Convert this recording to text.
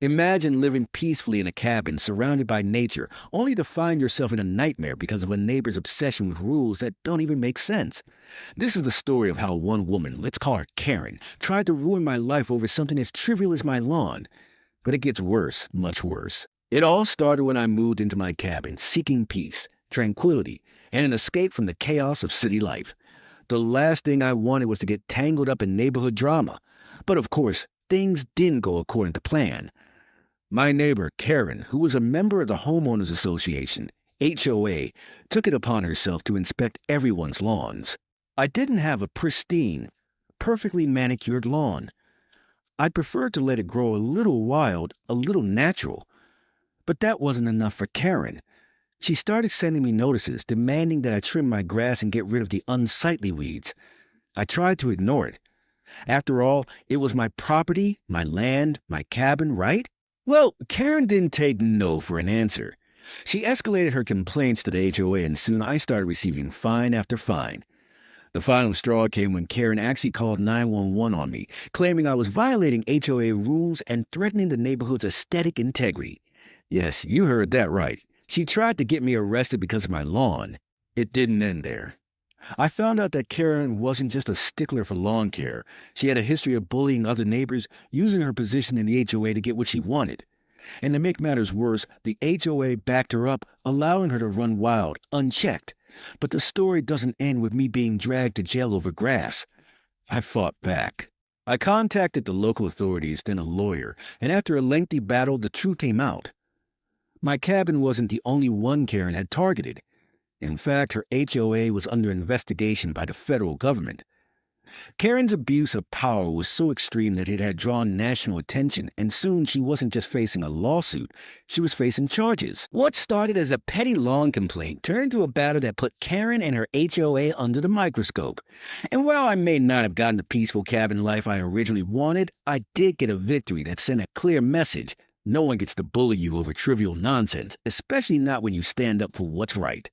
Imagine living peacefully in a cabin surrounded by nature, only to find yourself in a nightmare because of a neighbor's obsession with rules that don't even make sense. This is the story of how one woman, let's call her Karen, tried to ruin my life over something as trivial as my lawn. But it gets worse, much worse. It all started when I moved into my cabin, seeking peace, tranquility, and an escape from the chaos of city life. The last thing I wanted was to get tangled up in neighborhood drama. But of course, things didn't go according to plan. My neighbor, Karen, who was a member of the Homeowners Association, HOA, took it upon herself to inspect everyone's lawns. I didn't have a pristine, perfectly manicured lawn. I'd prefer to let it grow a little wild, a little natural. But that wasn't enough for Karen. She started sending me notices demanding that I trim my grass and get rid of the unsightly weeds. I tried to ignore it. After all, it was my property, my land, my cabin, right? Well, Karen didn't take no for an answer. She escalated her complaints to the HOA, and soon I started receiving fine after fine. The final straw came when Karen actually called 911 on me, claiming I was violating HOA rules and threatening the neighborhood's aesthetic integrity. Yes, you heard that right. She tried to get me arrested because of my lawn. It didn't end there. I found out that Karen wasn't just a stickler for lawn care. She had a history of bullying other neighbors, using her position in the HOA to get what she wanted. And to make matters worse, the HOA backed her up, allowing her to run wild, unchecked. But the story doesn't end with me being dragged to jail over grass. I fought back. I contacted the local authorities, then a lawyer, and after a lengthy battle, the truth came out. My cabin wasn't the only one Karen had targeted. In fact, her HOA was under investigation by the federal government. Karen's abuse of power was so extreme that it had drawn national attention, and soon she wasn't just facing a lawsuit, she was facing charges. What started as a petty lawn complaint turned into a battle that put Karen and her HOA under the microscope. And while I may not have gotten the peaceful cabin life I originally wanted, I did get a victory that sent a clear message. No one gets to bully you over trivial nonsense, especially not when you stand up for what's right.